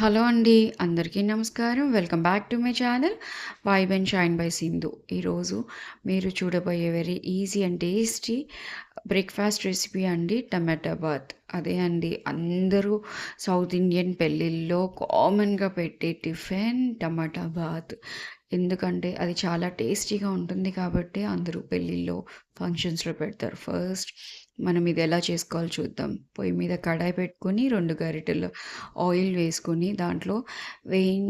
Hello అండి. అందరికీ నమస్కారం. Welcome back to my channel vibe and shine by Sindhu. ఈరోజు మీరు చూడబోయే very easy and tasty breakfast recipe అండి టమాటా బాత్. అదే అండి అందరూ సౌత్ ఇండియన్ పెళ్ళిల్లో కామన్‌గా పెట్టే టిఫిన్ టమాటా బాత్. ఎందుకంటే అది చాలా టేస్టీగా ఉంటుంది కాబట్టి అందరూ పెళ్ళిల్లో, ఫంక్షన్స్‌లో పెడతారు. ఫస్ట్ మనం ఇది ఎలా చేసుకోవాలో చూద్దాం. పొయ్యి మీద కడాయి పెట్టుకొని 2 గరిటెలు ఆయిల్ వేసుకొని దాంట్లో వేయిన్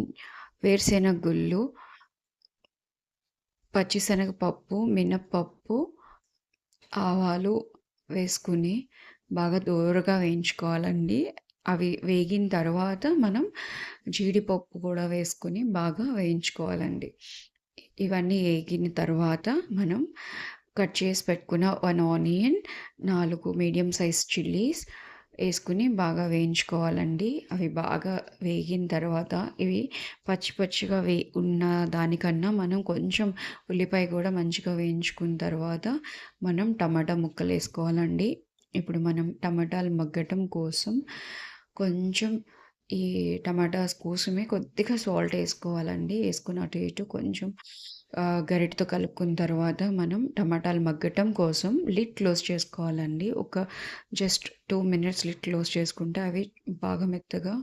వేరుశెనగ గుళ్ళు, పచ్చిశనగపప్పు, మినప్పప్పు, ఆవాలు వేసుకొని బాగా దోరగా వేయించుకోవాలండి. అవి వేగిన తర్వాత మనం జీడిపప్పు కూడా వేసుకొని బాగా వేయించుకోవాలండి. ఇవన్నీ ఏగిన తర్వాత మనం కట్ చేసి పెట్టుకున్న 1 ఆనియన్, 4 మీడియం సైజ్ చిల్లీస్ ఏసుకొని బాగా వేయించుకోవాలండి. అవి బాగా వేగిన తర్వాత ఇవి పచ్చి పచ్చిగా ఉన్న దానికన్నా మనం కొంచెం ఉల్లిపాయ కూడా మంచిగా వేయించుకున్న తర్వాత మనం టమాటా ముక్కలేసుకోవాలండి. ఇప్పుడు మనం టమాటాలు మగ్గటం కోసం కొంచెం ఈ టమాటాస్ కోసమే కొద్దిగా సాల్ట్ ఏసుకోవాలండి. ఏసుకొని అటు ఇటు కొంచెం గరిటెతో కలుపుకున్న తర్వాత మనం టమాటాలు మగ్గటం కోసం లిడ్ క్లోజ్ చేసుకోవాలండి. ఒక జస్ట్ 2 మినిట్స్ లిడ్ క్లోజ్ చేసుకుంటే అవి బాగా మెత్తగా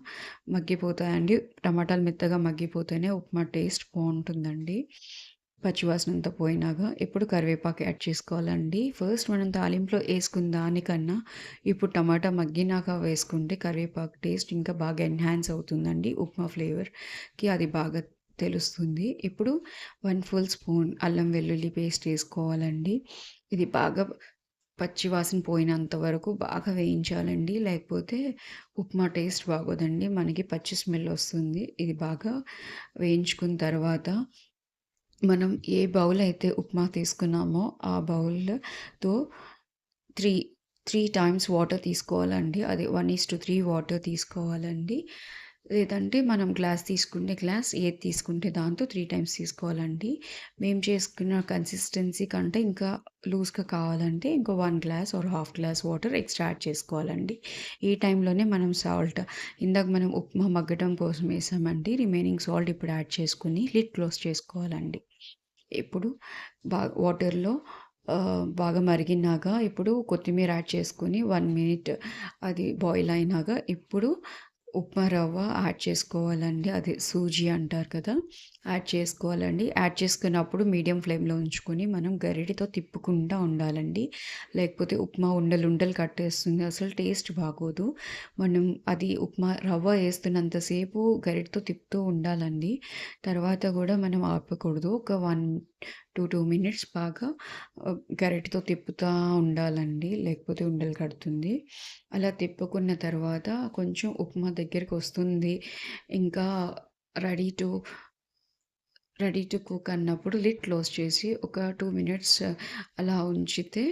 మగ్గిపోతాయండి. టమాటాలు మెత్తగా మగ్గిపోతేనే ఉప్మా టేస్ట్ బావుంటుందండి. పచ్చివాసనంతా పోయినాక ఇప్పుడు కరివేపాకు యాడ్ చేసుకోవాలండి. ఫస్ట్ మనం తాలింపులో ఏసుకున్న దానికన్నా ఇప్పుడు టమాటా మగ్గినాక వేసుకుంటే కరివేపాకు టేస్ట్ ఇంకా బాగా ఎన్హాన్స్ అవుతుందండి. ఉప్మా ఫ్లేవర్‌కి అది బాగా తెలుస్తుంది. ఇప్పుడు 1 ఫుల్ స్పూన్ అల్లం వెల్లుల్లి పేస్ట్ ఏసుకోవాలండి. ఇది బాగా పచ్చి వాసన పోయినంత వరకు బాగా వేయించాలండి. లేకపోతే ఉప్మా టేస్ట్ బాగోదండి. మనకి పచ్చి స్మెల్ వస్తుంది. ఇది బాగా వేయించుకున్న తర్వాత మనం ఏ బౌల్ అయితే ఉప్మా తీసుకున్నామో ఆ బౌల్‌తో 3 టైమ్స్ వాటర్ తీసుకోవాలండి. అది 1:3 వాటర్ తీసుకోవాలండి. లేదంటే మనం గ్లాస్ తీసుకుంటే గ్లాస్, ఏది తీసుకుంటే దాంతో 3 టైమ్స్ తీసుకోవాలండి. మేము చేసుకున్న కన్సిస్టెన్సీ కంటే ఇంకా లూజ్‌గా కావాలంటే ఇంకో 1 glass or half glass water extra add చేసుకోవాలండి. ఈ టైంలోనే మనం సాల్ట్ ఇందాక మనం ఉప్మా మగ్గడం కోసం ఏసామండి. రిమైనింగ్ సాల్ట్ ఇప్పుడు యాడ్ చేసుకొని లిడ్ క్లోజ్ చేసుకోవాలండి. ఇప్పుడు వాటర్‌లో బాగా మరిగినాక ఇప్పుడు కొత్తిమీర యాడ్ చేసుకొని 1 మినిట్ అది బాయిల్ అయినాక ఇప్పుడు ఉప్మా రవ్వ యాడ్ చేసుకోవాలండి. అది సూజీ అంటారు కదా! యాడ్ చేసుకోవాలండి. యాడ్ చేసుకున్నప్పుడు మీడియం ఫ్లేమ్‌లో ఉంచుకొని మనం గరిటెతో తిప్పుకుంటా ఉండాలండి. లేకపోతే ఉప్మా ఉండలు కట్టేస్తుంది. అసలు టేస్ట్ బాగోదు. మనం అది ఉప్మా రవ్వ ఏస్తున్నంత సేపు గరిటెతో తిప్పుతూ ఉండాలండి. తర్వాత కూడా మనం ఆపకూడదు. ఒక 1-2 మినిట్స్ బాగా గరిటెతో తిప్పుతా ఉండాలండి. లేకపోతే ఉండలు కడుతుంది. అలా తిప్పుకున్న తర్వాత కొంచెం ఉప్మా దగ్గరికొస్తుంది. ఇంకా రెడీ టు కుక్ అన్నప్పుడు లిడ్ క్లోజ్ చేసి ఒక 2 మినిట్స్ అలా ఉంచితే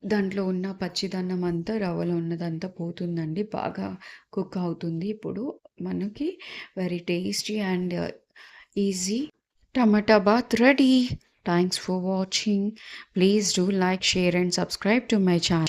దాంట్లో ఉన్న పచ్చిదనం అంతా రవ్వలో ఉన్నదంతా పోతుందండి. బాగా కుక్ అవుతుంది. ఇప్పుడు మనకి very tasty and easy tomato bath ready. Thanks for watching. Please do like, share and subscribe to my channel.